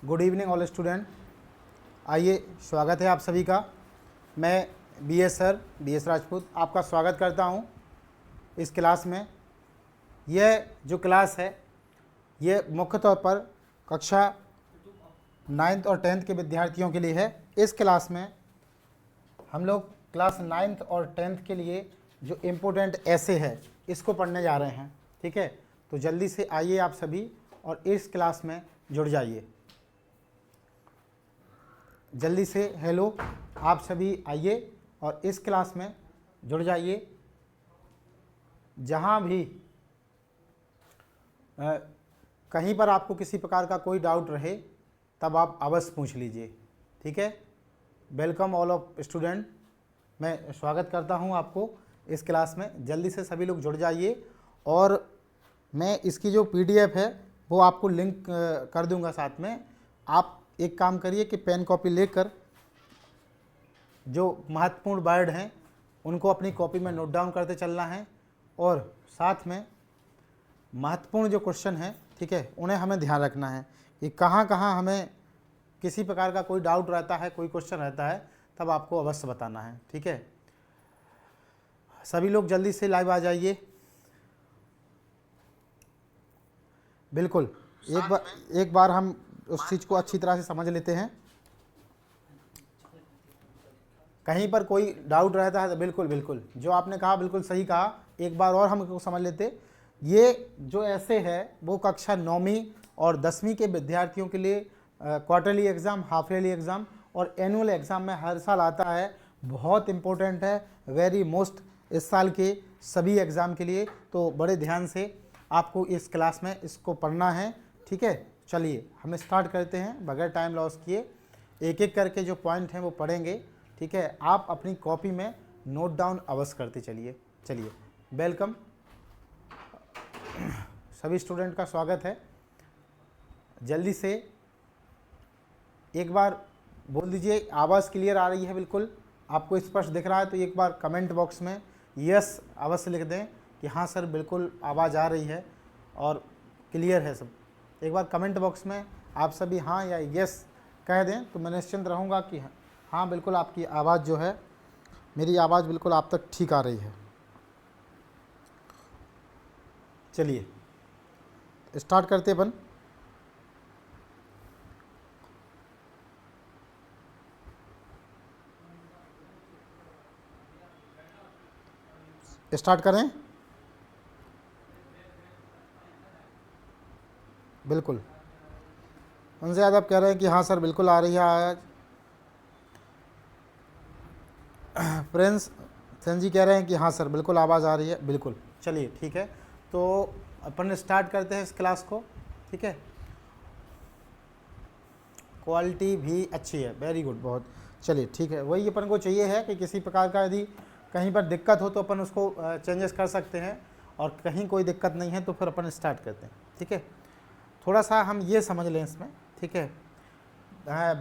Good evening all student. आइए, स्वागत है आप सभी का। मैं बीएस राजपूत आपका स्वागत करता हूं इस क्लास में। यह जो क्लास है ये मुख्य तौर पर कक्षा 9th और 10th के विद्यार्थियों के लिए है। इस क्लास में हम लोग क्लास 9th और 10th के लिए जो इम्पोर्टेंट ऐसे है इसको पढ़ने जा रहे हैं। ठीक है, तो जल्दी से आइए आप सभी और इस क्लास में जुड़ जाइए। जल्दी से हेलो, आप सभी आइए और इस क्लास में जुड़ जाइए। जहाँ भी कहीं पर आपको किसी प्रकार का कोई डाउट रहे तब आप अवश्य पूछ लीजिए। ठीक है, वेलकम ऑल ऑफ स्टूडेंट। मैं स्वागत करता हूँ आपको इस क्लास में। जल्दी से सभी लोग जुड़ जाइए और मैं इसकी जो पीडीएफ है वो आपको लिंक कर दूंगा साथ में। आप एक काम करिए कि पेन कॉपी लेकर जो महत्वपूर्ण वर्ड हैं उनको अपनी कॉपी में नोट डाउन करते चलना है और साथ में महत्वपूर्ण जो क्वेश्चन हैं, ठीक है, उन्हें हमें ध्यान रखना है कि कहाँ कहाँ हमें किसी प्रकार का कोई डाउट रहता है, कोई क्वेश्चन रहता है, तब आपको अवश्य बताना है। ठीक है, सभी लोग जल्दी से लाइव आ जाइए। बिल्कुल, एक बार हम उस चीज़ को अच्छी तरह से समझ लेते हैं। कहीं पर कोई डाउट रहता है तो बिल्कुल जो आपने कहा बिल्कुल सही कहा। एक बार और हम समझ लेते। ये जो ऐसे है वो कक्षा 9वीं और 10वीं के विद्यार्थियों के लिए quarterly exam, half yearly exam और एनुअल एग्ज़ाम में हर साल आता है। बहुत इम्पोर्टेंट है, वेरी मोस्ट इस साल के सभी एग्ज़ाम के लिए। तो बड़े ध्यान से आपको इस क्लास में इसको पढ़ना है। ठीक है, चलिए हम स्टार्ट करते हैं बगैर टाइम लॉस किए। एक एक करके जो पॉइंट हैं वो पढ़ेंगे। ठीक है, आप अपनी कॉपी में नोट डाउन अवश्य करते चलिए। चलिए, वेलकम, सभी स्टूडेंट का स्वागत है। जल्दी से एक बार बोल दीजिए, आवाज़ क्लियर आ रही है? बिल्कुल आपको स्पष्ट दिख रहा है तो एक बार कमेंट बॉक्स में यस अवश्य लिख दें कि हाँ सर बिल्कुल आवाज़ आ रही है और क्लियर है सब। एक बार कमेंट बॉक्स में आप सभी हाँ या यस कह दें तो मैं निश्चिंत रहूँगा कि हाँ बिल्कुल आपकी आवाज़ जो है, मेरी आवाज़ बिल्कुल आप तक ठीक आ रही है। चलिए स्टार्ट करते अपन। स्टार्ट करें? बिल्कुल, उनसे ज़्यादा आप कह रहे हैं कि हाँ सर बिल्कुल आ रही है आवाज़। प्रिंस सेन जी कह रहे हैं कि हाँ सर बिल्कुल आवाज़ आ रही है। बिल्कुल, चलिए ठीक है, तो अपन स्टार्ट करते हैं इस क्लास को। ठीक है, क्वालिटी भी अच्छी है, वेरी गुड, बहुत। चलिए ठीक है, वही अपन को चाहिए है कि किसी प्रकार का यदि कहीं पर दिक्कत हो तो अपन उसको चेंजेस कर सकते हैं और कहीं कोई दिक्कत नहीं है तो फिर अपन स्टार्ट करते हैं। ठीक है, थोड़ा सा हम ये समझ लें इसमें। ठीक है,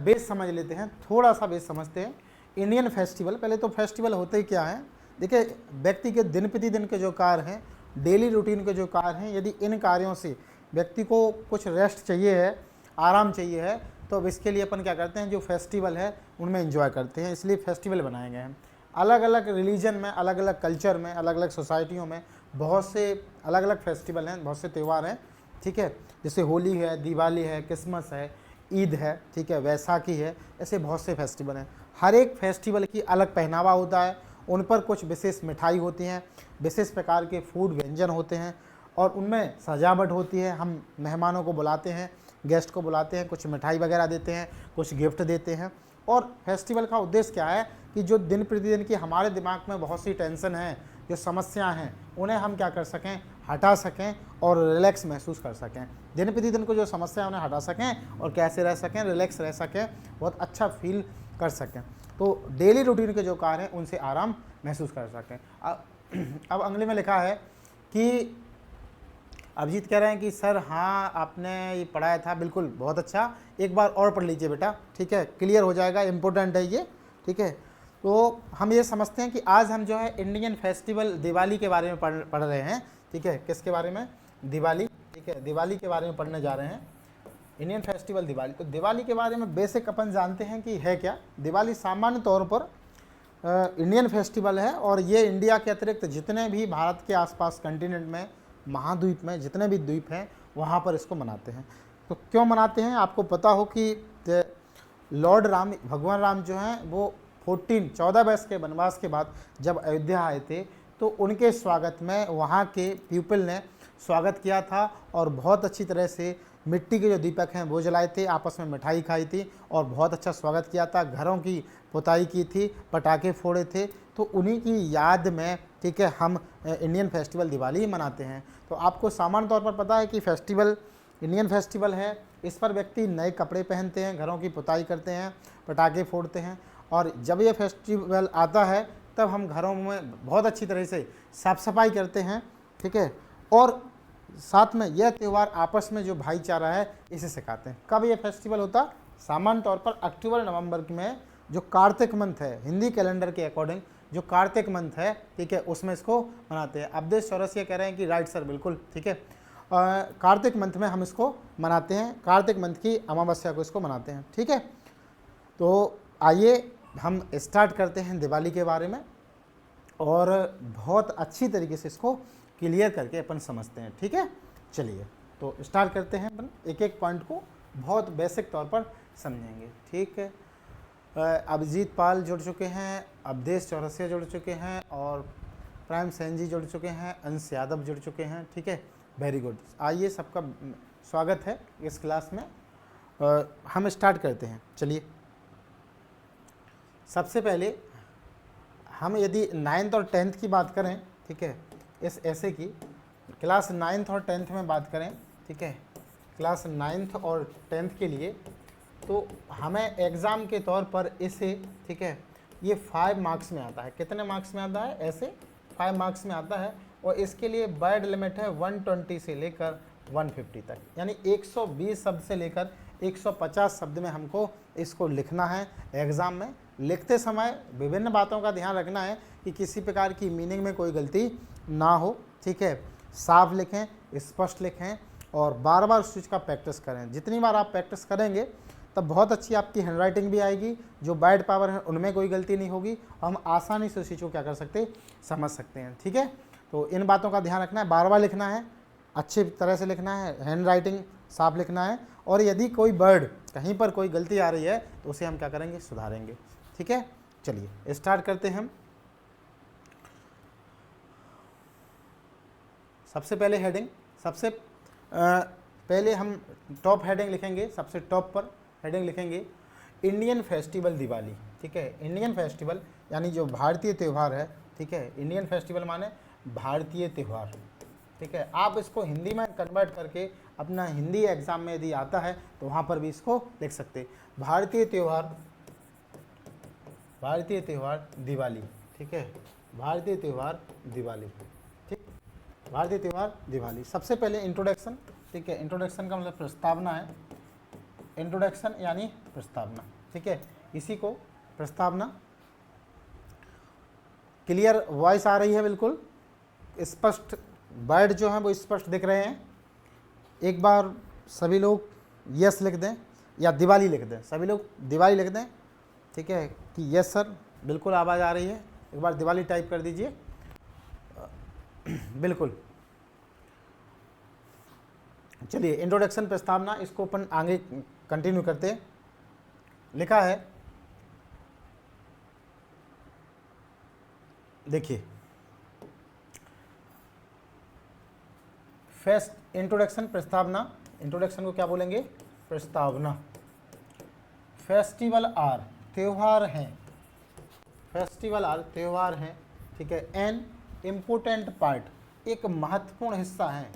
बेस समझ लेते हैं, थोड़ा सा बेस समझते हैं। इंडियन फेस्टिवल, पहले तो फेस्टिवल होते ही क्या हैं? देखिए, व्यक्ति के दिन प्रतिदिन के जो कार्य हैं, डेली रूटीन के जो कार्य हैं, यदि इन कार्यों से व्यक्ति को कुछ रेस्ट चाहिए है, आराम चाहिए है, तो अब इसके लिए अपन क्या करते हैं, जो फेस्टिवल है उनमें एंजॉय करते हैं। इसलिए फेस्टिवल बनाए गए हैं। अलग अलग रिलीजन में, अलग अलग कल्चर में, अलग अलग सोसाइटियों में बहुत से अलग अलग फेस्टिवल हैं, बहुत से त्यौहार हैं। ठीक है, जैसे होली है, दिवाली है, क्रिसमस है, ईद है, ठीक है, वैसाखी है, ऐसे बहुत से फेस्टिवल हैं। हर एक फेस्टिवल की अलग पहनावा होता है, उन पर कुछ विशेष मिठाई होती हैं, विशेष प्रकार के फूड व्यंजन होते हैं और उनमें सजावट होती है। हम मेहमानों को बुलाते हैं, गेस्ट को बुलाते हैं, कुछ मिठाई वगैरह देते हैं, कुछ गिफ्ट देते हैं। और फेस्टिवल का उद्देश्य क्या है कि जो दिन प्रतिदिन की हमारे दिमाग में बहुत सी टेंशन है, जो समस्याएं हैं, उन्हें हम क्या कर सकें, हटा सकें और रिलैक्स महसूस कर सकें। दिन प्रतिदिन को जो समस्या उन्हें हटा सकें और कैसे रह सकें, रिलैक्स रह सकें, बहुत अच्छा फील कर सकें। तो डेली रूटीन के जो कार्य हैं उनसे आराम महसूस कर सकें। अब अगले में लिखा है कि अभिजीत कह रहे हैं कि सर हाँ आपने ये पढ़ाया था, बिल्कुल बहुत अच्छा, एक बार और पढ़ लीजिए बेटा। ठीक है, क्लियर हो जाएगा, इम्पोर्टेंट है ये। ठीक है, तो हम ये समझते हैं कि आज हम जो है इंडियन फेस्टिवल दिवाली के बारे में पढ़ रहे हैं। ठीक है, किसके बारे में? दिवाली। ठीक है, दिवाली के बारे में पढ़ने जा रहे हैं। Indian festival Diwali. तो दिवाली के बारे में बेसिक अपन जानते हैं कि है क्या। दिवाली सामान्य तौर पर इंडियन फेस्टिवल है और ये इंडिया के अतिरिक्त जितने भी भारत के आसपास कंटिनेंट में, महाद्वीप में जितने भी द्वीप हैं वहाँ पर इसको मनाते हैं। तो क्यों मनाते हैं, आपको पता हो कि लॉर्ड राम, भगवान राम जो हैं वो 14 वर्ष के वनवास के बाद जब अयोध्या आए थे तो उनके स्वागत में वहाँ के पीपल ने स्वागत किया था और बहुत अच्छी तरह से मिट्टी के जो दीपक हैं वो जलाए थे, आपस में मिठाई खाई थी और बहुत अच्छा स्वागत किया था, घरों की पुताई की थी, पटाखे फोड़े थे। तो उन्हीं की याद में, ठीक है, हम इंडियन फेस्टिवल दिवाली मनाते हैं। तो आपको सामान्य तौर पर पता है कि फेस्टिवल इंडियन फेस्टिवल है, इस पर व्यक्ति नए कपड़े पहनते हैं, घरों की पुताई करते हैं, पटाखे फोड़ते हैं और जब ये फेस्टिवल आता है तब हम घरों में बहुत अच्छी तरह से साफ़ सफाई करते हैं, ठीक है। और साथ में यह त्यौहार आपस में जो भाईचारा है इसे सिखाते हैं। कब ये फेस्टिवल होता, सामान्य तौर पर अक्टूबर नवंबर में जो कार्तिक मंथ है, हिंदी कैलेंडर के अकॉर्डिंग जो कार्तिक मंथ है, ठीक है, उसमें इसको मनाते हैं। अवधेश चौरसिया कह रहे हैं कि राइट सर, बिल्कुल ठीक है। कार्तिक मंथ में हम इसको मनाते हैं, कार्तिक मंथ की अमावस्या को इसको मनाते हैं, ठीक है। तो आइए हम स्टार्ट करते हैं दिवाली के बारे में और बहुत अच्छी तरीके से इसको क्लियर करके अपन समझते हैं, ठीक है। चलिए तो स्टार्ट करते हैं, अपन एक एक पॉइंट को बहुत बेसिक तौर पर समझेंगे, ठीक है। अभिजीत पाल जुड़ चुके हैं, अवधेश चौरसिया जुड़ चुके हैं और प्राइम सेन जी जुड़ चुके हैं, अंश यादव जुड़ चुके हैं, ठीक है, वेरी गुड। आइए, सबका स्वागत है इस क्लास में। हम स्टार्ट करते हैं। चलिए, सबसे पहले हम यदि 9th और 10th की बात करें, ठीक है, इस ऐसे की क्लास 9th और 10th में बात करें, ठीक है, क्लास 9th और 10th के लिए, तो हमें एग्ज़ाम के तौर पर इसे, ठीक है, ये 5 मार्क्स में आता है। कितने मार्क्स में आता है, ऐसे 5 मार्क्स में आता है और इसके लिए वर्ड लिमिट है 120 से लेकर 150 तक, यानी 120 शब्द से लेकर 150 शब्द में हमको इसको लिखना है एग्ज़ाम में। लिखते समय विभिन्न बातों का ध्यान रखना है कि किसी प्रकार की मीनिंग में कोई गलती ना हो, ठीक है। साफ लिखें, स्पष्ट लिखें और बार बार उस चीज़ का प्रैक्टिस करें। जितनी बार आप प्रैक्टिस करेंगे तब बहुत अच्छी आपकी हैंडराइटिंग भी आएगी, जो वर्ड पावर है उनमें कोई गलती नहीं होगी, हम आसानी से उस चीज़ को क्या कर सकते, समझ सकते हैं, ठीक है। तो इन बातों का ध्यान रखना है, बार बार लिखना है, अच्छी तरह से लिखना है, हैंड राइटिंग साफ लिखना है और यदि कोई वर्ड कहीं पर कोई गलती आ रही है तो उसे हम क्या करेंगे, सुधारेंगे, ठीक है। चलिए स्टार्ट करते हैं हम। सबसे पहले हेडिंग, सबसे पहले हम टॉप हेडिंग लिखेंगे, सबसे टॉप पर हेडिंग लिखेंगे इंडियन फेस्टिवल दिवाली, ठीक है। इंडियन फेस्टिवल यानी जो भारतीय त्यौहार है, ठीक है। इंडियन फेस्टिवल माने भारतीय त्यौहार, ठीक है। आप इसको हिंदी में कन्वर्ट करके अपना हिंदी एग्जाम में यदि आता है तो वहाँ पर भी इसको लिख सकते, भारतीय त्यौहार, भारतीय त्यौहार दिवाली, ठीक है, भारतीय त्यौहार दिवाली, ठीक, भारतीय त्यौहार दिवाली। सबसे पहले इंट्रोडक्शन, ठीक है, इंट्रोडक्शन का मतलब प्रस्तावना है, इंट्रोडक्शन यानी प्रस्तावना, ठीक है, इसी को प्रस्तावना। क्लियर वॉइस आ रही है, बिल्कुल स्पष्ट वर्ड जो हैं वो स्पष्ट दिख रहे हैं। एक बार सभी लोग यस लिख दें या दिवाली लिख दें, सभी लोग दिवाली लिख दें, ठीक है, कि यस सर बिल्कुल आवाज़ आ रही है। एक बार दिवाली टाइप कर दीजिए, बिल्कुल। चलिए इंट्रोडक्शन प्रस्तावना, इसको अपन आगे कंटिन्यू करते हैं। लिखा है, देखिए, फेस्ट इंट्रोडक्शन प्रस्तावना, इंट्रोडक्शन को क्या बोलेंगे, प्रस्तावना। फेस्टिवल आर त्यौहार हैं, फेस्टिवल आर त्यौहार हैं, ठीक है। एन इम्पोर्टेंट पार्ट, एक महत्वपूर्ण हिस्सा है,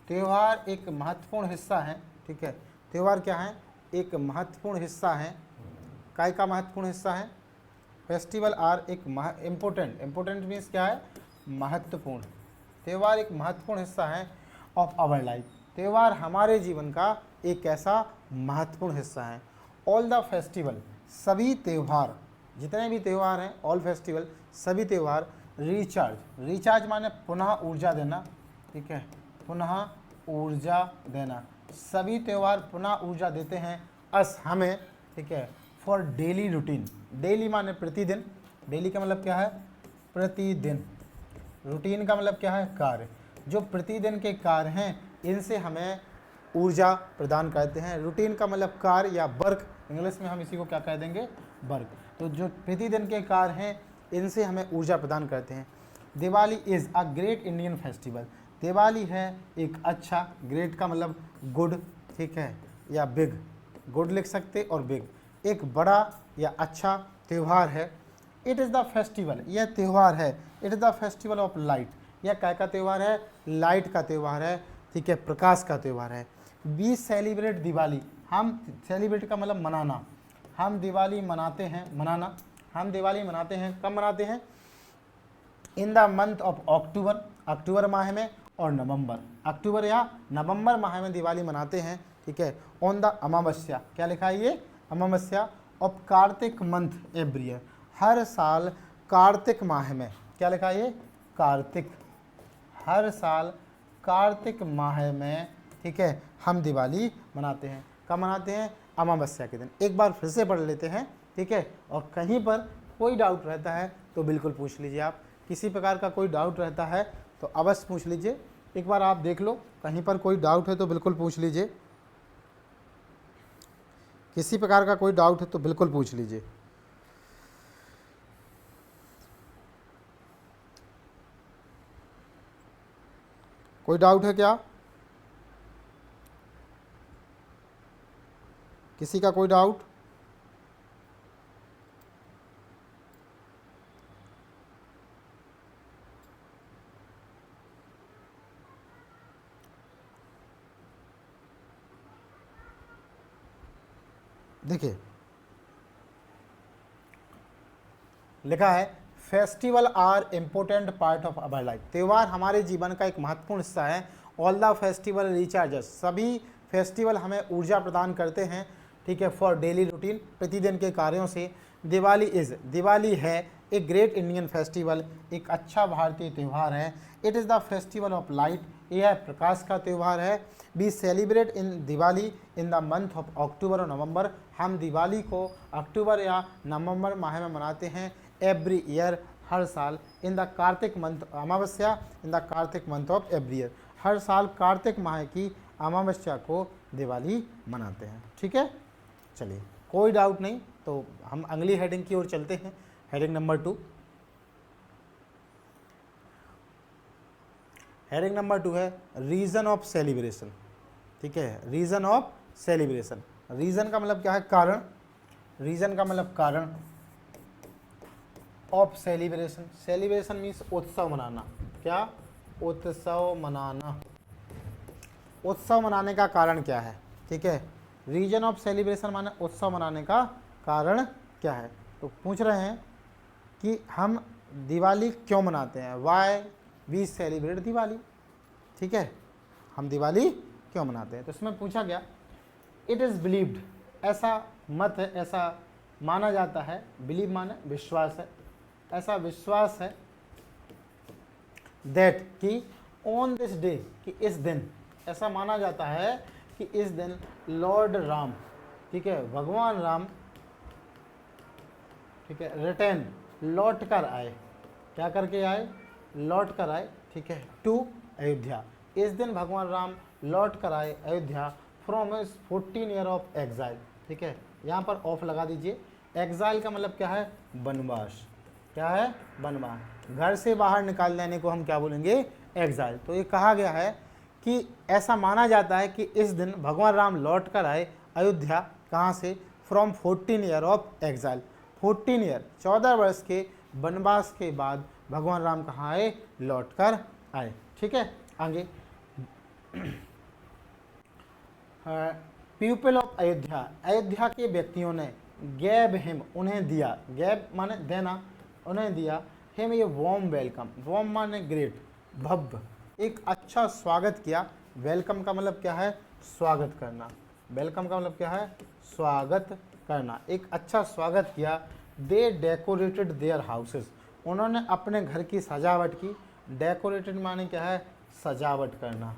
त्यौहार एक महत्वपूर्ण हिस्सा है, ठीक है। त्यौहार क्या है, एक महत्वपूर्ण हिस्सा है, काय का महत्वपूर्ण हिस्सा है, फेस्टिवल आर एक इम्पोर्टेंट, इम्पोर्टेंट मीन्स क्या है, महत्वपूर्ण, त्यौहार एक महत्वपूर्ण हिस्सा है ऑफ आवर लाइफ, त्यौहार हमारे जीवन का एक ऐसा महत्वपूर्ण हिस्सा है। ऑल द फेस्टिवल, सभी त्यौहार, जितने भी त्यौहार हैं, ऑल फेस्टिवल सभी त्यौहार, रिचार्ज, रिचार्ज माने पुनः ऊर्जा देना, ठीक है, पुनः ऊर्जा देना, सभी त्यौहार पुनः ऊर्जा देते हैं अस हमें, ठीक है, फॉर डेली रूटीन। डेली माने प्रतिदिन, डेली का मतलब क्या है, प्रतिदिन। रूटीन का मतलब क्या है, कार्य। जो प्रतिदिन के कार्य हैं इनसे हमें ऊर्जा प्रदान करते हैं। रूटीन का मतलब कार्य या वर्क, इंग्लिश में हम इसी को क्या कह देंगे, वर्क। तो जो प्रतिदिन के कार्य हैं इनसे हमें ऊर्जा प्रदान करते हैं। Diwali is a great Indian festival. Diwali है एक अच्छा, ग्रेट का मतलब गुड, ठीक है, या बिग, गुड लिख सकते और बिग, एक बड़ा या अच्छा त्यौहार है। इट इज़ द फेस्टिवल, यह त्यौहार है, it is the festival of light, यह क्या का त्यौहार है, लाइट का त्यौहार है, ठीक है, प्रकाश का त्यौहार है। वी सेलिब्रेट दिवाली, हम सेलिब्रेट का मतलब मनाना, हम दिवाली मनाते हैं, मनाना, हम दिवाली मनाते हैं, कब मनाते हैं, in the month of October, अक्टूबर माह में, और नवंबर, अक्टूबर या नवंबर माह में दिवाली मनाते हैं, ठीक है। ऑन द अमावस्या, क्या लिखा है ये, Amavasya of Kartik month every year, हर साल कार्तिक माह में, क्या लिखा है ये, कार्तिक, हर साल कार्तिक माह में, ठीक है, हम दिवाली मनाते हैं। कब मनाते हैं, अमावस्या के दिन। एक बार फिर से पढ़ लेते हैं, ठीक है, और कहीं पर कोई डाउट रहता है तो बिल्कुल पूछ लीजिए आप, किसी प्रकार का कोई डाउट रहता है तो अवश्य पूछ लीजिए। एक बार आप देख लो, कहीं पर कोई डाउट है तो बिल्कुल पूछ लीजिए, किसी प्रकार का कोई डाउट है तो बिल्कुल पूछ लीजिए। कोई डाउट है क्या, किसी का कोई डाउट? देखिए लिखा है festival are important part of our life, त्यौहार हमारे जीवन का एक महत्वपूर्ण हिस्सा है। ऑल द फेस्टिवल रिचार्जस, सभी फेस्टिवल हमें ऊर्जा प्रदान करते हैं, ठीक है, फॉर डेली रूटीन, प्रतिदिन के कार्यों से। दिवाली इज़, दिवाली है एक ग्रेट इंडियन फेस्टिवल, एक अच्छा भारतीय त्यौहार है। It is the festival of light, यह प्रकाश का त्यौहार है। We celebrate in Diwali in the month of October और नवंबर, हम दिवाली को अक्टूबर या नवंबर माह में मनाते हैं। एवरी ईयर, हर साल। इन the Kartik month, Amavasya in the Kartik month of every year, हर साल कार्तिक माह की अमावस्या को दिवाली मनाते हैं, ठीक है। चलिए कोई डाउट नहीं, तो हम अगली हेडिंग की ओर चलते हैं, हेडिंग नंबर 2। हेडिंग नंबर 2 है रीज़न ऑफ सेलिब्रेशन, ठीक है, रीज़न ऑफ सेलिब्रेशन। रीज़न का मतलब क्या है, कारण, रीज़न का मतलब कारण, ऑफ सेलिब्रेशन, सेलिब्रेशन मीन्स उत्सव मनाना, क्या, उत्सव मनाना, उत्सव मनाने का कारण क्या है, ठीक है। रीजन ऑफ सेलिब्रेशन माने उत्सव मनाने का कारण क्या है। तो पूछ रहे हैं कि हम दिवाली क्यों मनाते हैं, वाई वी सेलिब्रेट दिवाली, ठीक है, हम दिवाली क्यों मनाते हैं। तो इसमें पूछा गया, इट इज़ बिलीव्ड, ऐसा मत है, ऐसा माना जाता है, बिलीव माने विश्वास है, ऐसा विश्वास है, दैट कि ऑन दिस डे, कि इस दिन, ऐसा माना जाता है कि इस दिन लॉर्ड राम, ठीक है, भगवान राम, ठीक है, रिटर्न, लौट कर आए, क्या करके आए, लौट कर आए, ठीक है, टू अयोध्या, इस दिन भगवान राम लौट कर आए Ayodhya, from his 14 year of exile, ठीक है, यहाँ पर ऑफ लगा दीजिए। एग्जाइल का मतलब क्या है, वनवास, क्या है, वनवास, घर से बाहर निकाल देने को हम क्या बोलेंगे, एग्जाइल। तो ये कहा गया है कि ऐसा माना जाता है कि इस दिन भगवान राम लौट कर आए अयोध्या, कहाँ से, from 14 year of exile, 14 year, 14 वर्ष के वनवास के बाद भगवान राम कहाँ आए, लौट कर आए, ठीक है। आगे पीपल ऑफ अयोध्या, अयोध्या के व्यक्तियों ने, गैब हिम, उन्हें दिया, गैब माने देना, उन्हें दिया, हिम ये वार्म वेलकम, वार्म माने ग्रेट, भव्य, एक अच्छा स्वागत किया। वेलकम का मतलब क्या है, स्वागत करना, वेलकम का मतलब क्या है, स्वागत करना, एक अच्छा स्वागत किया। दे डेकोरेटेड देयर हाउसेस, उन्होंने अपने घर की सजावट की। डेकोरेटेड माने क्या है, सजावट करना,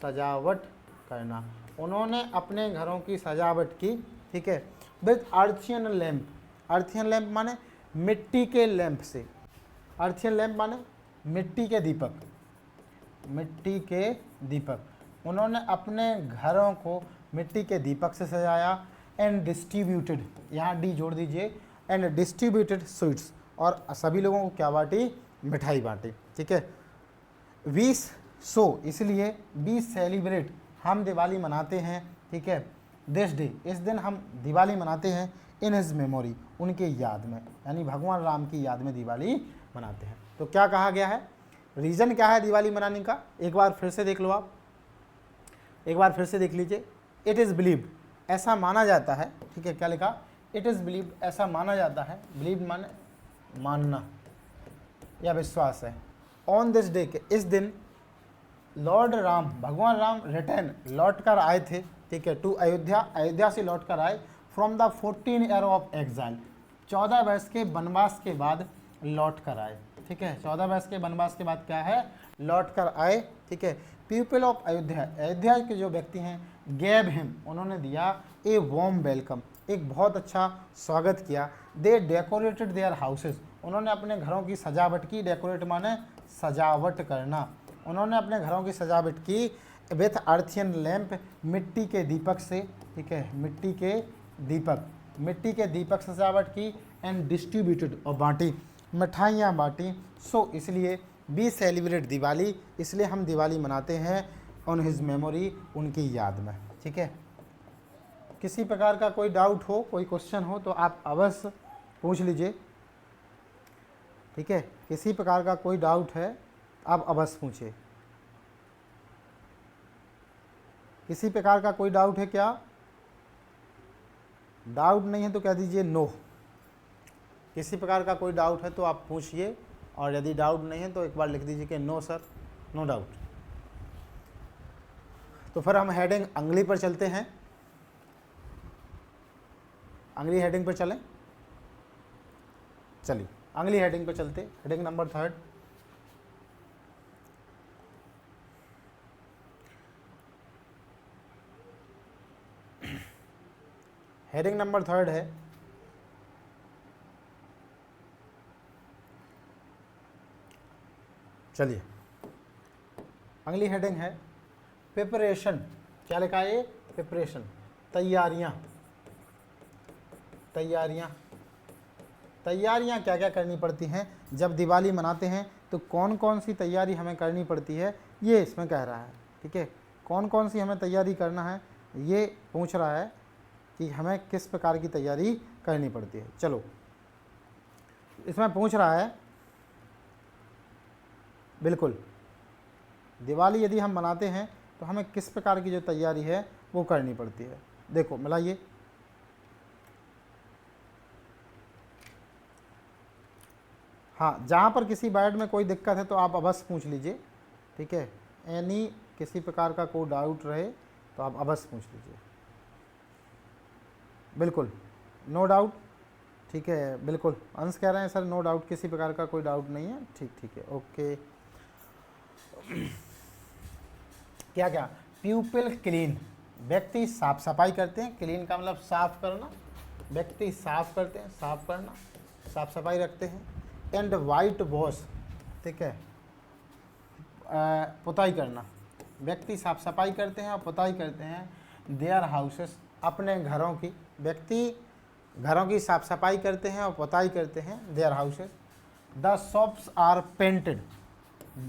सजावट करना। उन्होंने अपने घरों की सजावट की, ठीक है, विथ अर्थियन लैंप। अर्थियन लैंप माने मिट्टी के लैंप से। अर्थियन लैंप माने मिट्टी के दीपक, मिट्टी के दीपक। उन्होंने अपने घरों को मिट्टी के दीपक से सजाया। एंड डिस्ट्रीब्यूटेड, यहाँ डी जोड़ दीजिए, एंड डिस्ट्रीब्यूटेड स्वीट्स, और सभी लोगों को क्या बांटी, मिठाई बांटी, ठीक है। वी सो, इसलिए वी सेलिब्रेट, हम दिवाली मनाते हैं, ठीक है, दिस डे, इस दिन हम दिवाली मनाते हैं, इन हिज मेमोरी, उनके याद में, यानी भगवान राम की याद में दिवाली मनाते हैं। तो क्या कहा गया है, रीज़न क्या है दिवाली मनाने का, एक बार फिर से देख लो आप, एक बार फिर से देख लीजिए। इट इज़ बिलीव्ड, ऐसा माना जाता है, ठीक है, क्या लिखा, इट इज़ बिलीव्ड, ऐसा माना जाता है, बिलीव माने मानना या विश्वास है, ऑन दिस डे, के इस दिन, लॉर्ड राम, भगवान राम रिटर्न, लौट कर आए थे, ठीक है, टू अयोध्या, अयोध्या से लौट कर आए, from the 14 year of exile, 14 वर्ष के वनवास के बाद लौट कर आए, ठीक है, 14 वर्ष के वनवास के बाद क्या है, लौट कर आए, ठीक है। पीपल ऑफ अयोध्या, अयोध्या के जो व्यक्ति हैं, गैव हिम, उन्होंने दिया ए वार्म वेलकम, एक बहुत अच्छा स्वागत किया। दे डेकोरेटेड देयर हाउसेस, उन्होंने अपने घरों की सजावट की, डेकोरेट माने सजावट करना, उन्होंने अपने घरों की सजावट की विथ अर्थियन लैंप, मिट्टी के दीपक से, ठीक है, मिट्टी के दीपक, मिट्टी के दीपक से सजावट की। एंड डिस्ट्रीब्यूटेड, और बांटी, मिठाइयाँ बांटी। सो इसलिए वी सेलिब्रेट दिवाली, इसलिए हम दिवाली मनाते हैं, ऑन हिज मेमोरी, उनकी याद में, ठीक है। किसी प्रकार का कोई डाउट हो, कोई क्वेश्चन हो तो आप अवश्य पूछ लीजिए, ठीक है, किसी प्रकार का कोई डाउट है आप अवश्य पूछिए। किसी प्रकार का कोई डाउट है क्या, डाउट नहीं है तो कह दीजिए नो। किसी प्रकार का कोई डाउट है तो आप पूछिए, और यदि डाउट नहीं है तो एक बार लिख दीजिए कि नो सर, नो डाउट। तो फिर हम हेडिंग अगली पर चलते हैं, अगली हेडिंग पर चलें, चलिए अगली हेडिंग पर चलते, हेडिंग नंबर 3। हेडिंग नंबर 3 है चलिए अगली हेडिंग है प्रिपरेशन। क्या लिखा है, प्रिपरेशन, तैयारियां, तैयारियां, तैयारियां क्या क्या करनी पड़ती हैं जब दिवाली मनाते हैं, तो कौन कौन सी तैयारी हमें करनी पड़ती है, ये इसमें कह रहा है, ठीक है। कौन कौन सी हमें तैयारी करना है ये पूछ रहा है कि हमें किस प्रकार की तैयारी करनी पड़ती है। चलो इसमें पूछ रहा है, बिल्कुल दिवाली यदि हम मनाते हैं तो हमें किस प्रकार की जो तैयारी है वो करनी पड़ती है। देखो मिलाइए, हाँ, जहाँ पर किसी वर्ड में कोई दिक्कत है तो आप अवश्य पूछ लीजिए, ठीक है। एनी किसी प्रकार का कोई डाउट रहे तो आप अवश्य पूछ लीजिए, बिल्कुल नो डाउट, ठीक है, बिल्कुल। अंश कह रहे हैं सर नो डाउट, किसी प्रकार का कोई डाउट नहीं है, ठीक ठीक है, ओके। क्या क्या, प्यूपिल क्लीन, व्यक्ति साफ सफाई करते हैं, क्लीन का मतलब साफ करना, व्यक्ति साफ करते हैं, साफ करना, साफ सफाई रखते हैं। एंड वाइट वॉश, ठीक है, पुताई करना, व्यक्ति साफ सफाई करते हैं और पुताई करते हैं। देयर हाउसेस, अपने घरों की, व्यक्ति घरों की साफ सफाई करते हैं और पुताई करते हैं, their houses. The shops are painted,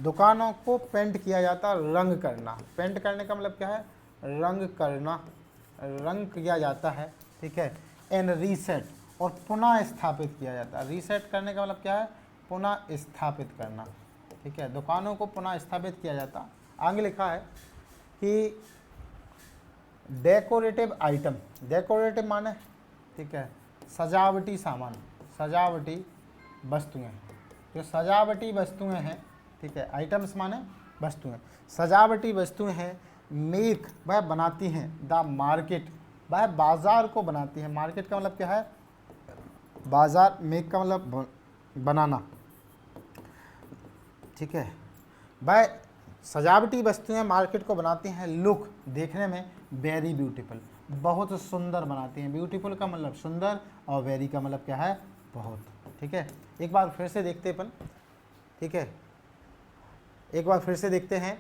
दुकानों को पेंट किया जाता है, रंग करना, पेंट करने का मतलब क्या है, रंग करना, रंग किया जाता है, ठीक है। एंड रीसेट, और पुनः स्थापित किया जाता है, रीसेट करने का मतलब क्या है, पुनः स्थापित करना, ठीक है, दुकानों को पुनः स्थापित किया जाता। आगे लिखा है कि डेकोरेटिव आइटम, डेकोरेटिव माने, ठीक है, सजावटी सामान, सजावटी वस्तुएं, जो सजावटी वस्तुएं हैं, ठीक है, आइटम्स माने वस्तुएं, सजावटी वस्तुएं हैं। मेक, वह बनाती हैं, द मार्केट, वह बाजार को बनाती हैं, मार्केट का मतलब क्या है, बाजार, मेक का मतलब बनाना, ठीक है। वह सजावटी वस्तुएं मार्केट को बनाती हैं लुक, देखने में वेरी ब्यूटीफुल, बहुत सुंदर बनाती हैं। ब्यूटीफुल का मतलब सुंदर और वेरी का मतलब क्या है, बहुत। ठीक है, एक बार फिर से देखते अपन। ठीक है, एक बार फिर से देखते हैं।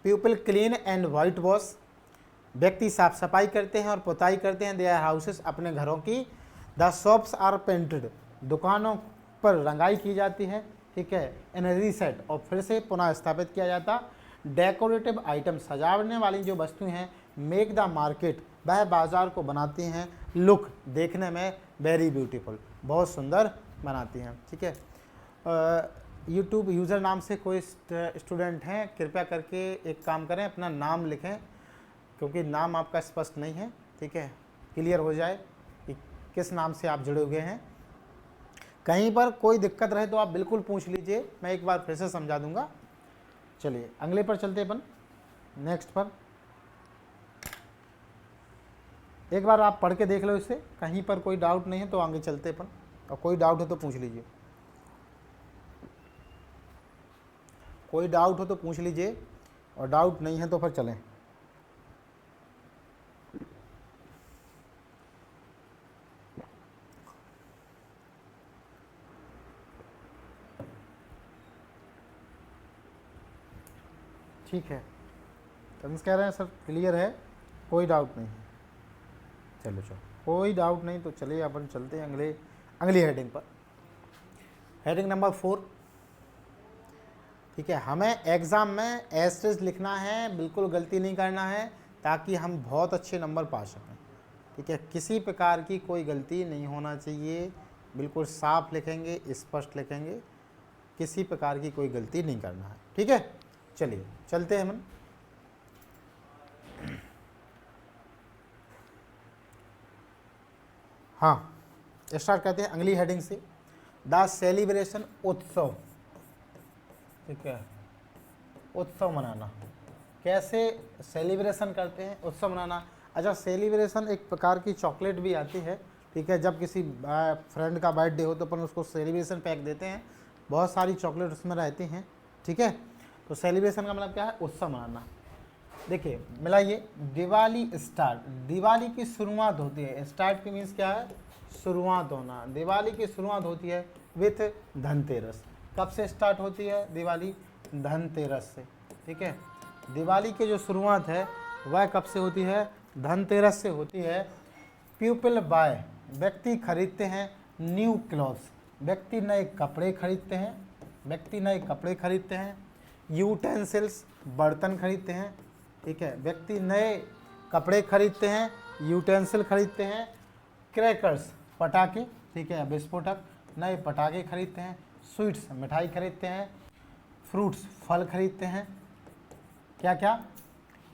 People clean and white wash, व्यक्ति साफ सफाई करते हैं और पुताई करते हैं देयर हाउसेस, अपने घरों की। द शॉप्स आर पेंटेड, दुकानों पर रंगाई की जाती है। ठीक है, एन रीसेट, और फिर से पुनः स्थापित किया जाता। डेकोरेटिव आइटम, सजावने वाली जो वस्तुएं हैं, मेक द मार्केट, वह बाजार को बनाती हैं लुक, देखने में वेरी ब्यूटीफुल, बहुत सुंदर बनाती हैं। ठीक है, यूट्यूब यूज़र नाम से कोई स्टूडेंट हैं, कृपया करके एक काम करें, अपना नाम लिखें, क्योंकि नाम आपका स्पष्ट नहीं है। ठीक है, क्लियर हो जाए कि किस नाम से आप जुड़े हुए हैं। कहीं पर कोई दिक्कत रहे तो आप बिल्कुल पूछ लीजिए, मैं एक बार फिर से समझा दूंगा। चलिए अगले पर चलते अपन, नेक्स्ट पर। एक बार आप पढ़ के देख लो इसे, कहीं पर कोई डाउट नहीं है तो आगे चलते अपन, और कोई डाउट है तो पूछ लीजिए, कोई डाउट हो तो पूछ लीजिए, और डाउट नहीं है तो फिर चलें। ठीक है, तनिष कह रहे हैं सर क्लियर है, कोई डाउट नहीं है। चलो कोई डाउट नहीं तो चलिए अपन चलते हैं अगली हेडिंग पर। Heading number 4। ठीक है, हमें एग्ज़ाम में एस्टेज लिखना है, बिल्कुल गलती नहीं करना है, ताकि हम बहुत अच्छे नंबर पा सकें। ठीक है, किसी प्रकार की कोई गलती नहीं होना चाहिए, बिल्कुल साफ लिखेंगे, स्पष्ट लिखेंगे, किसी प्रकार की कोई गलती नहीं करना है। ठीक है, चलिए चलते हैं हम। हाँ, स्टार्ट करते हैं अगली हेडिंग से। द सेलिब्रेशन, उत्सव। ठीक है, उत्सव मनाना, कैसे सेलिब्रेशन करते हैं, उत्सव मनाना। अच्छा, सेलिब्रेशन एक प्रकार की चॉकलेट भी आती है। ठीक है, जब किसी फ्रेंड का बर्थडे हो तो अपन उसको सेलिब्रेशन पैक देते हैं, बहुत सारी चॉकलेट उसमें रहती हैं। ठीक है, तो सेलिब्रेशन का मतलब क्या है, उत्सव मनाना। देखिए मिलाइए, दिवाली स्टार्ट, दिवाली की शुरुआत होती है, स्टार्ट की मीन्स क्या है, शुरुआत होना। दिवाली की शुरुआत होती है विथ धनतेरस। कब से स्टार्ट होती है दिवाली, धनतेरस से। ठीक है, दिवाली की जो शुरुआत है वह कब से होती है, धनतेरस से होती है। पीपल बाय, व्यक्ति खरीदते हैं। न्यू क्लॉथ्स, व्यक्ति नए कपड़े खरीदते हैं, व्यक्ति नए कपड़े खरीदते हैं। यूटेंसिल्स, बर्तन खरीदते हैं। ठीक है, व्यक्ति नए कपड़े खरीदते हैं, यूटेंसिल खरीदते हैं। क्रैकर्स, पटाखे। ठीक है, विस्फोटक, नए पटाखे खरीदते हैं। स्वीट्स, मिठाई खरीदते हैं। फ्रूट्स, फल खरीदते हैं। क्या क्या,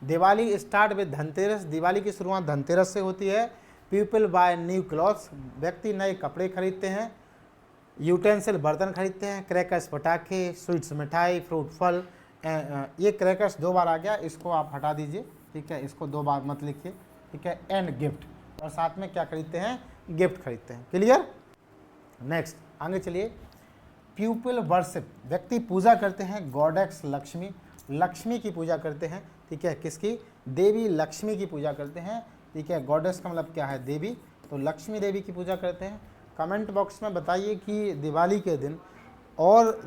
दिवाली स्टार्ट विद धनतेरस, दिवाली की शुरुआत धनतेरस से होती है। पीपल बाय न्यू क्लॉथ्स, व्यक्ति नए कपड़े खरीदते हैं। यूटेंसिल, बर्तन खरीदते हैं। क्रैकर्स, पटाखे। स्वीट्स, मिठाई। फ्रूट, फल। ये क्रैकर्स 2 बार आ गया, इसको आप हटा दीजिए। ठीक है, इसको 2 बार मत लिखिए। ठीक है, एंड गिफ्ट, और साथ में क्या खरीदते हैं, गिफ्ट खरीदते हैं। क्लियर, नेक्स्ट आगे चलिए। पीपल वर्शिप, व्यक्ति पूजा करते हैं। गॉडेस लक्ष्मी, लक्ष्मी की पूजा करते हैं। ठीक है, किसकी, देवी लक्ष्मी की पूजा करते हैं। ठीक है, गॉडेस का मतलब क्या है, देवी, तो लक्ष्मी देवी की पूजा करते हैं। कमेंट बॉक्स में बताइए कि दिवाली के दिन और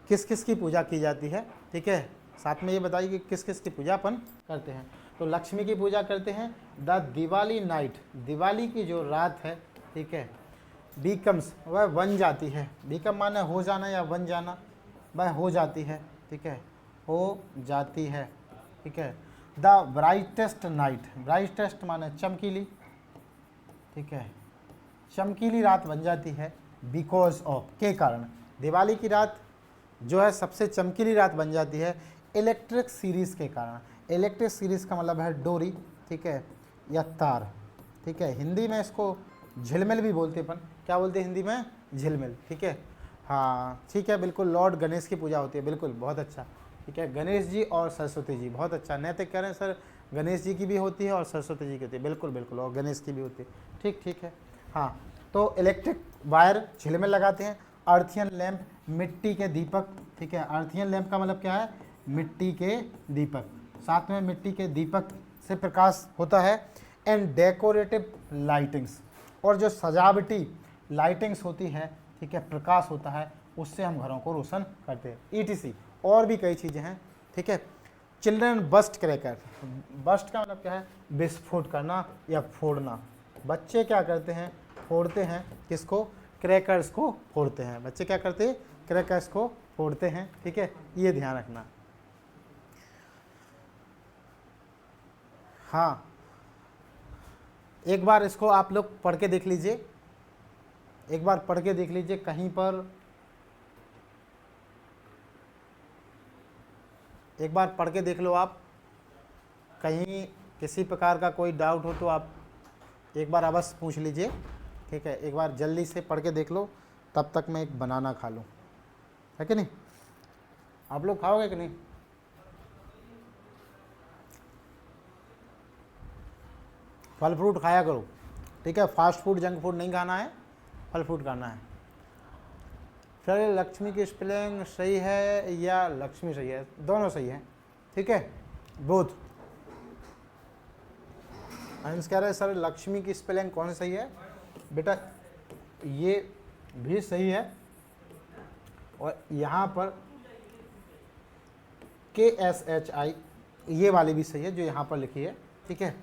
किस किस की पूजा की जाती है। ठीक है, साथ में ये बताइए कि किस किस की पूजा अपन करते हैं। तो लक्ष्मी की पूजा करते हैं। द दिवाली नाइट, दिवाली की जो रात है, ठीक है, बिकम्स, वह बन जाती है। बिकम माने हो जाना या बन जाना, वह हो जाती है। ठीक है, हो जाती है। ठीक है, द ब्राइटेस्ट नाइट, ब्राइटेस्ट माने चमकीली। ठीक है, चमकीली रात बन जाती है। बिकॉज ऑफ, के कारण, दिवाली की रात जो है सबसे चमकीली रात बन जाती है इलेक्ट्रिक सीरीज़ के कारण। इलेक्ट्रिक सीरीज़ का मतलब है डोरी। ठीक है, या तार। ठीक है, हिंदी में इसको झिलमिल भी बोलते हैं अपन, क्या बोलते हैं हिंदी में, झिलमिल। ठीक है, हाँ ठीक है, बिल्कुल लॉर्ड गणेश की पूजा होती है, बिल्कुल बहुत अच्छा। ठीक है, गणेश जी और सरस्वती जी, बहुत अच्छा। नैतिक कह रहे हैं सर, गणेश जी की भी होती है और सरस्वती जी की होती है, बिल्कुल बिल्कुल, और गणेश की भी होती है। ठीक ठीक है, हाँ, तो इलेक्ट्रिक वायर झिलमिल लगाते हैं। अर्थियन लैंप, मिट्टी के दीपक। ठीक है, अर्थियन लैंप का मतलब क्या है, मिट्टी के दीपक, 7वें मिट्टी के दीपक से प्रकाश होता है। एंड डेकोरेटिव लाइटिंग्स, और जो सजावटी लाइटिंग्स होती है, ठीक है, प्रकाश होता है, उससे हम घरों को रोशन करते हैं। ईटीसी और भी कई चीज़ें हैं, ठीक है। चिल्ड्रन बस्ट क्रैकर, बस्ट का मतलब क्या है, विस्फोट करना या फोड़ना। बच्चे क्या करते हैं, फोड़ते हैं, किसको, क्रैकर्स को फोड़ते हैं। बच्चे क्या करते हैं, क्रैकर्स को फोड़ते हैं, ठीक है, ये ध्यान रखना। हाँ, एक बार इसको आप लोग पढ़ के देख लीजिए, एक बार पढ़ के देख लीजिए, कहीं पर एक बार पढ़ के देख लो आप, कहीं किसी प्रकार का कोई डाउट हो तो आप एक बार अवश्य पूछ लीजिए, ठीक है। एक बार जल्दी से पढ़ के देख लो, तब तक मैं एक बनाना खा लूँ, है कि नहीं। आप लोग खाओगे कि नहीं? फल फ्रूट खाया करो, ठीक है। फास्ट फूड जंक फूड नहीं खाना है, फल फ्रूट खाना है। फिर लक्ष्मी की स्पेलिंग सही है या लक्ष्मी सही है? दोनों सही है, ठीक है, बोथ। अंश कह रहे हैं सर लक्ष्मी की स्पेलिंग कौन सी सही है? बेटा ये भी सही है, और यहाँ पर KSHI ये वाली भी सही है जो यहाँ पर लिखी है, ठीक है,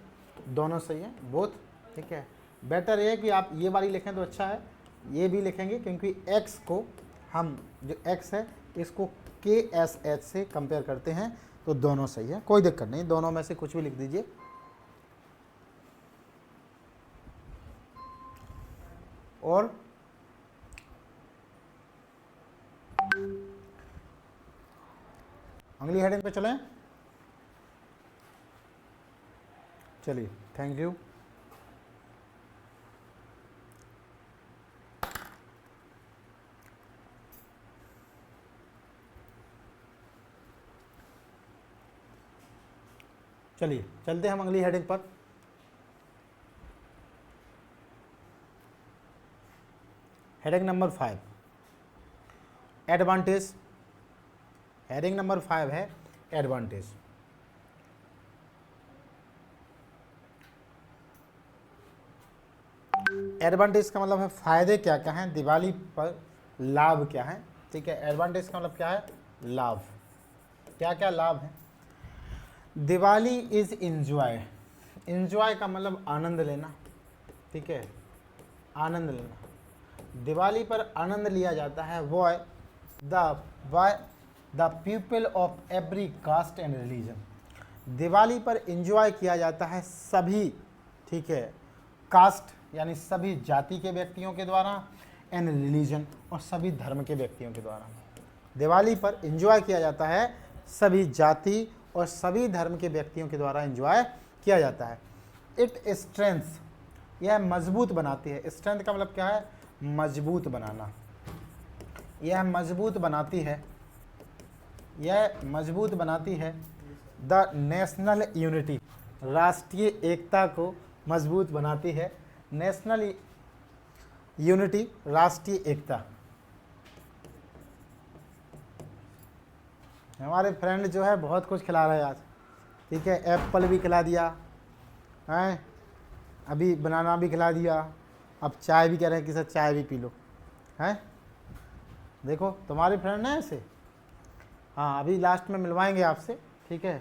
दोनों सही है, बोथ, ठीक है। बेटर ये है कि आप ये वाली लिखें तो अच्छा है, ये भी लिखेंगे, क्योंकि x को हम जो x है इसको KSH से कंपेयर करते हैं, तो दोनों सही है, कोई दिक्कत नहीं, दोनों में से कुछ भी लिख दीजिए। और अगली हेडिंग पे चलें। चलिए, थैंक यू। चलिए चलते हैं हम अगली हेडिंग पर। Heading number 5, advantage. Heading number 5 है एडवांटेज। एडवांटेज का मतलब है फायदे क्या क्या हैं, दिवाली पर लाभ क्या है, ठीक है। एडवांटेज का मतलब क्या है, लाभ। क्या क्या लाभ है? दिवाली इज इंजॉय, इंजॉय का मतलब आनंद लेना, ठीक है, आनंद लेना। दिवाली पर आनंद लिया जाता है वो the people of every caste and religion. Diwali पर इंजॉय किया जाता है सभी, ठीक है, कास्ट यानी सभी जाति के व्यक्तियों के द्वारा, एंड रिलीजन और सभी धर्म के व्यक्तियों के द्वारा। दिवाली पर इंजॉय किया जाता है सभी जाति और सभी धर्म के व्यक्तियों के द्वारा इंजॉय किया जाता है। इट स्ट्रेंथ्स, यह मजबूत बनाती है। स्ट्रेंथ का मतलब क्या है, मजबूत बनाना। यह मजबूत बनाती है, यह मजबूत बनाती है द नेशनल यूनिटी, राष्ट्रीय एकता को मजबूत बनाती है। नेशनल यूनिटी, राष्ट्रीय एकता। हमारे फ्रेंड जो है बहुत कुछ खिला रहे हैं आज, ठीक है, एप्पल भी खिला दिया हैं, अभी बनाना भी खिला दिया, अब चाय भी कह रहे हैं कि सर चाय भी पी लो, हैं। देखो तुम्हारे फ्रेंड हैं ऐसे, हाँ अभी लास्ट में मिलवाएंगे आपसे, ठीक है,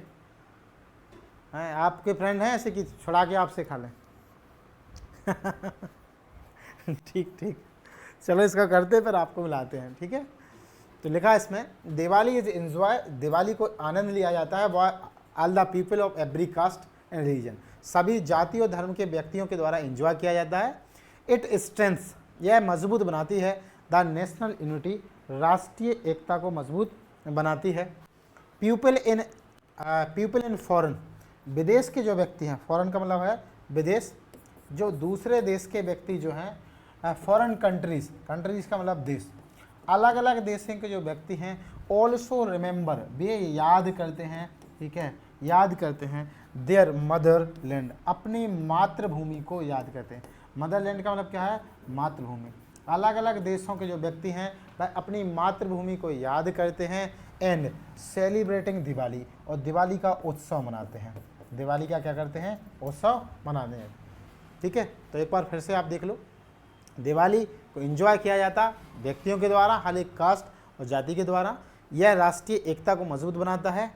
हैं आपके फ्रेंड हैं ऐसे कि छुड़ा के आपसे खा लें। ठीक ठीक, चलो इसका करते फिर आपको मिलाते हैं, ठीक है। तो लिखा इसमें दिवाली इज एंजॉय, दिवाली को आनंद लिया जाता है all the people of every caste and religion, सभी जाति और धर्म के व्यक्तियों के द्वारा एंजॉय किया जाता है। इट स्ट्रेंथ्स, यह मजबूत बनाती है द नेशनल यूनिटी, राष्ट्रीय एकता को मजबूत बनाती है। पीपल इन फॉरेन, विदेश के जो व्यक्ति हैं, फॉरेन का मतलब है विदेश, जो दूसरे देश के व्यक्ति जो हैं, फॉरेन कंट्रीज, कंट्रीज का मतलब देश, अलग अलग देशों के जो व्यक्ति हैं, ऑल्सो रिमेंबर, वे याद करते हैं, ठीक है, याद करते हैं देयर मदरलैंड, अपनी मातृभूमि को याद करते हैं। मदरलैंड का मतलब क्या है, मातृभूमि। अलग अलग देशों के जो व्यक्ति हैं वह अपनी मातृभूमि को याद करते हैं एंड सेलिब्रेटिंग दिवाली, और दिवाली का उत्सव मनाते हैं। दिवाली का क्या करते हैं? उत्सव मनाते हैं। ठीक है, तो एक बार फिर से आप देख लो, दिवाली को एंजॉय किया जाता व्यक्तियों के द्वारा, हर एक कास्ट और जाति के द्वारा। यह राष्ट्रीय एकता को मजबूत बनाता है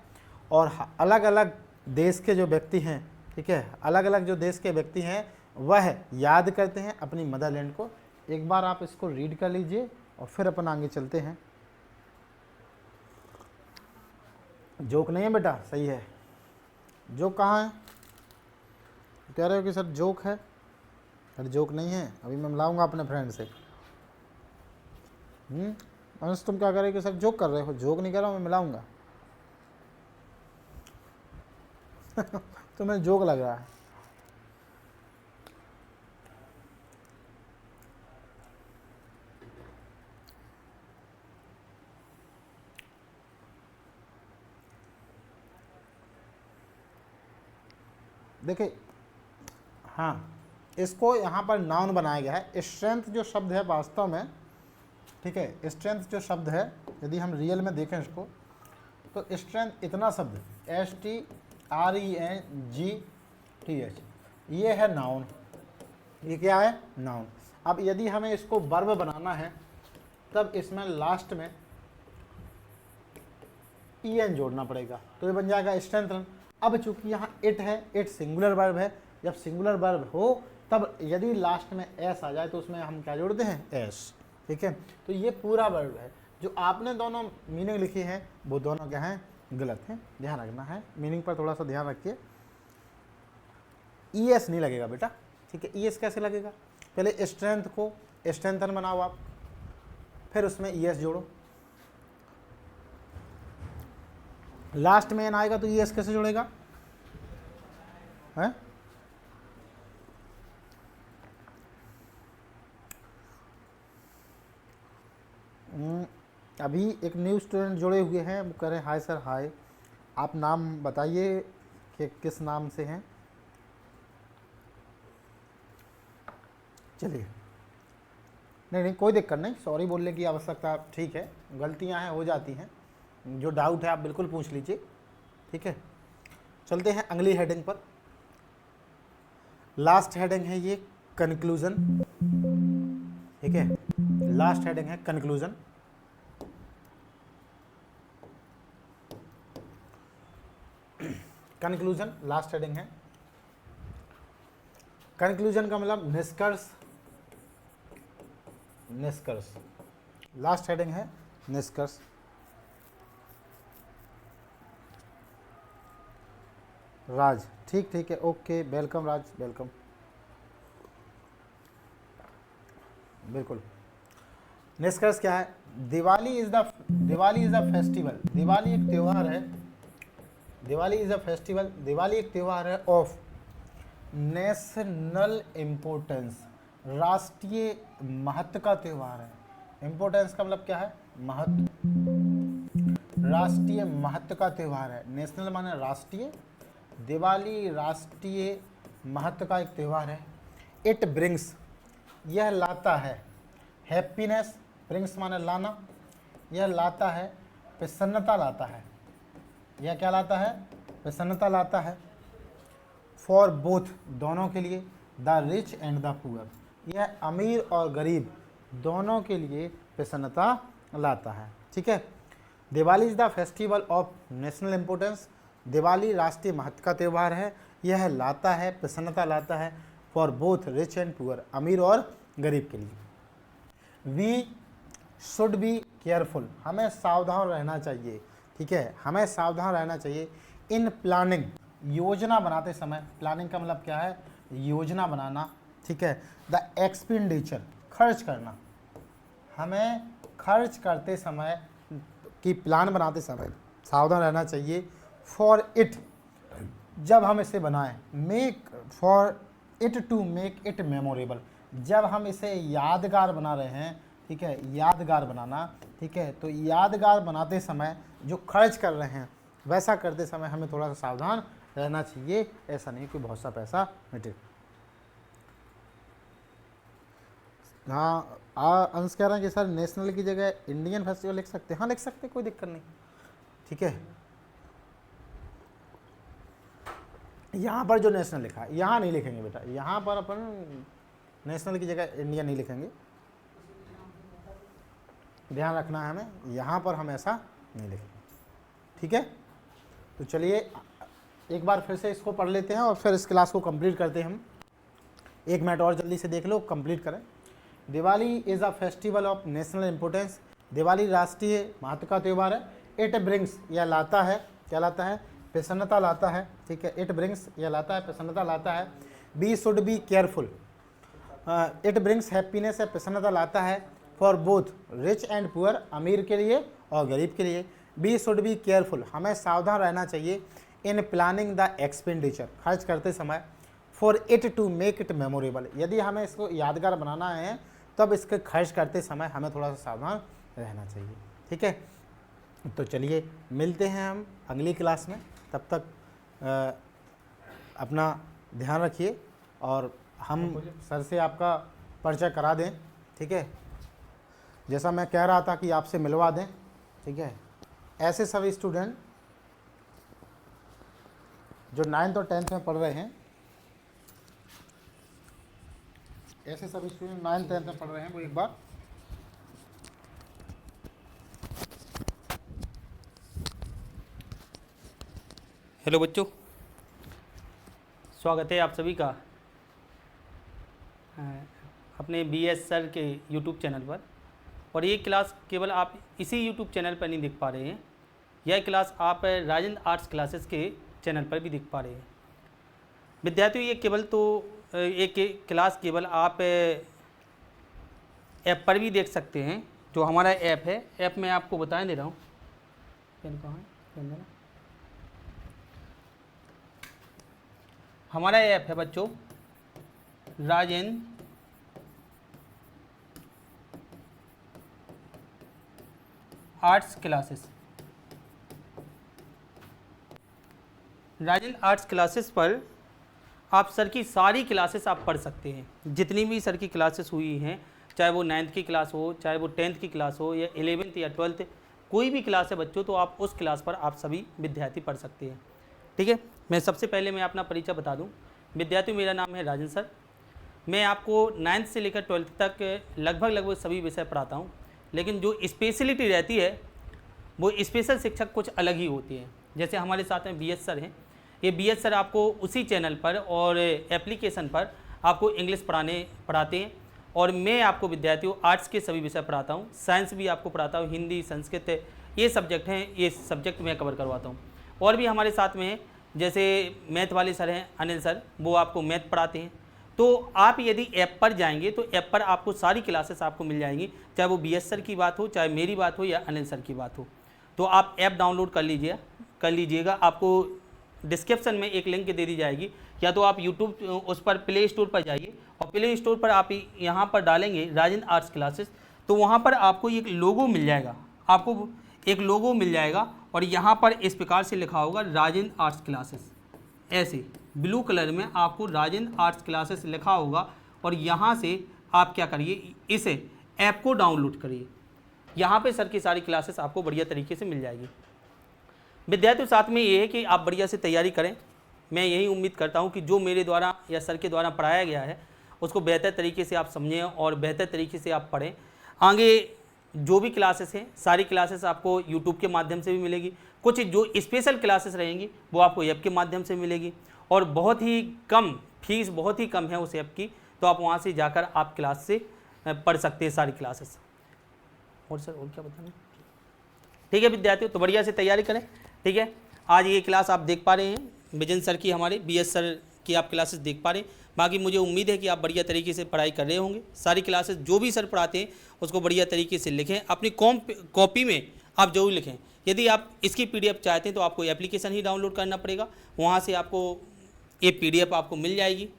और अलग अलग देश के जो व्यक्ति हैं, ठीक है, अलग अलग जो देश के व्यक्ति हैं वह याद करते हैं अपनी मदरलैंड को। एक बार आप इसको रीड कर लीजिए और फिर अपन आगे चलते हैं। जोक नहीं है बेटा? सही है। जोक कहाँ है? कह रहे हो कि सर जोक है। अरे जोक नहीं है, अभी मैं मिलाऊंगा अपने फ्रेंड से। अंश तुम क्या कर रहे हो कि सर जोक कर रहे हो? जोक नहीं कर रहा हूँ, मैं मिलाऊंगा। तुम्हें जोक लग रहा है। देखिए, हाँ, इसको यहाँ पर नाउन बनाया गया है। स्ट्रेंथ जो शब्द है वास्तव में, ठीक है, स्ट्रेंथ जो शब्द है यदि हम रियल में देखें इसको, तो स्ट्रेंथ इतना शब्द STRENGTH, ये है नाउन। ये क्या है? नाउन। अब यदि हमें इसको वर्ब बनाना है तब इसमें लास्ट में EN जोड़ना पड़ेगा, तो ये बन जाएगा स्ट्रेंथन। अब चूंकि यहाँ इट है, इट सिंगुलर वर्ब है, जब सिंगुलर वर्ब हो तब यदि लास्ट में एस आ जाए तो उसमें हम क्या जोड़ते हैं? एस। ठीक है, तो ये पूरा वर्ब है। जो आपने दोनों मीनिंग लिखी है वो दोनों क्या हैं? गलत हैं। ध्यान रखना है, मीनिंग पर थोड़ा सा ध्यान रखिए। ES नहीं लगेगा बेटा, ठीक है। ES कैसे लगेगा? पहले स्ट्रेंथ को स्ट्रेंथन बनाओ आप, फिर उसमें ES जोड़ो। लास्ट में एन आएगा तो ES कैसे जुड़ेगा? है? अभी एक न्यू स्टूडेंट जुड़े हुए हैं, वो कह रहे हैं हाय सर हाय। आप नाम बताइए कि किस नाम से हैं। चलिए, नहीं कोई दिक्कत नहीं, सॉरी बोलने की आवश्यकता, ठीक है, गलतियां हैं, हो जाती हैं। जो डाउट है आप बिल्कुल पूछ लीजिए, ठीक है। चलते हैं अगली हेडिंग पर। लास्ट हेडिंग है ये कंक्लूजन, ठीक है। लास्ट हेडिंग है कंक्लूजन। कंक्लूजन लास्ट हेडिंग है। कंक्लूजन का मतलब निष्कर्ष, निष्कर्ष। लास्ट हेडिंग है निष्कर्ष। राज, ठीक ठीक है, ओके, वेलकम राज, वेलकम, बिल्कुल। निष्कर्ष क्या है? Diwali is the festival. Diwali एक त्यौहार है। Diwali is a festival, Diwali एक त्यौहार है ऑफ नेशनल इम्पोर्टेंस, राष्ट्रीय महत्व का त्यौहार है। इम्पोर्टेंस का मतलब क्या है? महत्व, राष्ट्रीय महत्व का त्यौहार है। नेशनल माने राष्ट्रीय, दिवाली राष्ट्रीय महत्व का एक त्यौहार है। इट ब्रिंग्स, यह लाता है, हैप्पीनेस, ब्रिंग्स माने लाना, यह लाता है, प्रसन्नता लाता है। यह क्या लाता है? प्रसन्नता लाता है। फॉर बोथ, दोनों के लिए, the rich and the poor, यह अमीर और गरीब दोनों के लिए प्रसन्नता लाता है, ठीक है। Diwali is the festival of national importance, Diwali राष्ट्रीय महत्व का त्यौहार है। यह लाता है, प्रसन्नता लाता है, for both rich and poor, अमीर और गरीब के लिए। वी शुड बी केयरफुल, हमें सावधान रहना चाहिए, ठीक है, हमें सावधान रहना चाहिए। इन प्लानिंग, योजना बनाते समय, प्लानिंग का मतलब क्या है? योजना बनाना, ठीक है। द एक्सपेंडिचर, खर्च करना, हमें खर्च करते समय की प्लान बनाते समय सावधान रहना चाहिए। फॉर इट, जब हम इसे बनाएं, make for it to make it memorable, जब हम इसे यादगार बना रहे हैं, ठीक है, यादगार बनाना, ठीक है। तो यादगार बनाते समय जो खर्च कर रहे हैं वैसा करते समय हमें थोड़ा सा सावधान रहना चाहिए, ऐसा नहीं कि बहुत सा पैसा मिटे। हाँ, अंश कह रहे हैं कि सर नेशनल की जगह इंडियन फेस्टिवल लिख सकते हैं। हाँ लिख सकते, कोई दिक्कत नहीं, ठीक है। यहाँ पर जो नेशनल लिखा है यहाँ नहीं लिखेंगे बेटा, यहाँ पर अपन नेशनल की जगह इंडिया नहीं लिखेंगे, ध्यान रखना है हमें, यहाँ पर हम ऐसा नहीं लिखेंगे, ठीक है। तो चलिए एक बार फिर से इसको पढ़ लेते हैं और फिर इस क्लास को कंप्लीट करते हैं हम। 1 मिनट और जल्दी से देख लो, कंप्लीट करें। Diwali is a festival of national importance. Diwali राष्ट्रीय महत्व का त्यौहार है। इट ब्रिंग्स, यह लाता है, क्या लाता है? प्रसन्नता लाता है, ठीक है। इट ब्रिंग्स, यह लाता है, प्रसन्नता लाता है। We should be careful. It brings happiness, है प्रसन्नता लाता है for both rich and poor, अमीर के लिए और गरीब के लिए। बी शुड बी केयरफुल, हमें सावधान रहना चाहिए इन प्लानिंग द एक्सपेंडिचर, खर्च करते समय। For it to make it memorable, यदि हमें इसको यादगार बनाना है तब इसके खर्च करते समय हमें थोड़ा सा सावधान रहना चाहिए, ठीक है। तो चलिए मिलते हैं हम अगली क्लास में, तब तक अपना ध्यान रखिए और हम सर से आपका परिचय करा दें, ठीक है। जैसा मैं कह रहा था कि आपसे मिलवा दें, ठीक है। ऐसे सभी स्टूडेंट जो 9th और 10th में पढ़ रहे हैं, ऐसे सभी स्टूडेंट 9th 10th में पढ़ रहे हैं, वो एक बार हेलो बच्चों, स्वागत है आप सभी का अपने BS सर के YouTube चैनल पर। और ये क्लास केवल आप इसी YouTube चैनल पर नहीं देख पा रहे हैं, यह क्लास आप राजेंद्र आर्ट्स क्लासेस के चैनल पर भी देख पा रहे हैं। विद्यार्थियों, ये केवल तो एक क्लास केवल आप ऐप पर भी देख सकते हैं, जो हमारा ऐप है। ऐप में आपको बताए दे रहा हूँ, पेन कहाँ है, पेन देना। हमारा ऐप है बच्चों Rajendra arts classes. Rajendra arts classes पर आप सर की सारी क्लासेस आप पढ़ सकते हैं। जितनी भी सर की क्लासेस हुई हैं, चाहे वो 9th की क्लास हो, चाहे वो 10th की क्लास हो, या 11th या 12th, कोई भी क्लास है बच्चों, तो आप उस क्लास पर आप सभी विद्यार्थी पढ़ सकते हैं, ठीक है। मैं सबसे पहले मैं अपना परिचय बता दूं। विद्यार्थियों, मेरा नाम है राजन सर। मैं आपको 9th से लेकर 12th तक लगभग सभी विषय पढ़ाता हूं, लेकिन जो स्पेशलिटी रहती है वो स्पेशल शिक्षक कुछ अलग ही होती है। जैसे हमारे साथ में BS सर हैं, ये BS सर आपको उसी चैनल पर और एप्लीकेशन पर आपको इंग्लिश पढ़ाते हैं, और मैं आपको विद्यार्थियों आर्ट्स के सभी विषय पढ़ाता हूँ। साइंस भी आपको पढ़ाता हूँ, हिंदी, संस्कृत, ये सब्जेक्ट हैं, ये सब्जेक्ट मैं कवर करवाता हूँ। और भी हमारे साथ में हैं, जैसे मैथ वाले सर हैं अनिल सर, वो आपको मैथ पढ़ाते हैं। तो आप यदि ऐप पर जाएंगे तो ऐप पर आपको सारी क्लासेस आपको मिल जाएंगी, चाहे वो BS सर की बात हो, चाहे मेरी बात हो, या अनिल सर की बात हो। तो आप ऐप डाउनलोड कर लीजिएगा। आपको डिस्क्रिप्शन में एक लिंक दे दी जाएगी, या तो आप यूट्यूब उस पर प्ले स्टोर पर जाइए, और प्ले स्टोर पर आप यहाँ पर डालेंगे राजेंद्र आर्ट्स क्लासेस, तो वहाँ पर आपको एक लोगो मिल जाएगा, और यहाँ पर इस प्रकार से लिखा होगा राजेंद्र आर्ट्स क्लासेस। ऐसे ब्लू कलर में आपको राजेंद्र आर्ट्स क्लासेस लिखा होगा, और यहाँ से आप क्या करिए, इस ऐप को डाउनलोड करिए। यहाँ पे सर की सारी क्लासेस आपको बढ़िया तरीके से मिल जाएगी। विद्यार्थियों, साथ में ये है कि आप बढ़िया से तैयारी करें। मैं यही उम्मीद करता हूँ कि जो मेरे द्वारा या सर के द्वारा पढ़ाया गया है उसको बेहतर तरीके से आप समझें और बेहतर तरीके से आप पढ़ें। आगे जो भी क्लासेस हैं, सारी क्लासेस आपको यूट्यूब के माध्यम से भी मिलेगी। कुछ जो स्पेशल क्लासेस रहेंगी वो आपको ऐप के माध्यम से मिलेगी, और बहुत ही कम फीस, बहुत ही कम है उस ऐप की, तो आप वहाँ से जाकर आप क्लास से पढ़ सकते हैं सारी क्लासेस। और सर और क्या बताना, ठीक है विद्यार्थियों, तो बढ़िया से तैयारी करें, ठीक है। आज ये क्लास आप देख पा रहे हैं विजन सर की, हमारे BS सर की आप क्लासेस देख पा रहे हैं। बाकी मुझे उम्मीद है कि आप बढ़िया तरीके से पढ़ाई कर रहे होंगे। सारी क्लासेस जो भी सर पढ़ाते हैं उसको बढ़िया तरीके से लिखें, अपनी कॉपी में आप जरूर लिखें। यदि आप इसकी PDF चाहते हैं तो आपको एप्लीकेशन ही डाउनलोड करना पड़ेगा, वहाँ से आपको ये PDF आपको मिल जाएगी,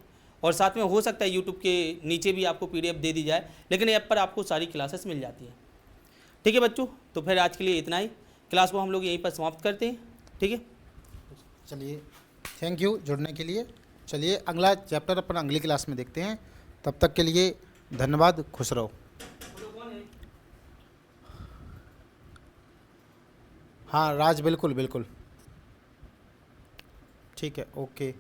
और साथ में हो सकता है यूट्यूब के नीचे भी आपको PDF दे दी जाए, लेकिन ऐप पर आपको सारी क्लासेस मिल जाती हैं, ठीक है बच्चों। तो फिर आज के लिए इतना ही, क्लास को हम लोग यहीं पर समाप्त करते हैं, ठीक है। चलिए, थैंक यू जुड़ने के लिए। चलिए अगला चैप्टर अपन अगली क्लास में देखते हैं, तब तक के लिए धन्यवाद, खुश रहो। हाँ राज, बिल्कुल बिल्कुल, ठीक है, ओके।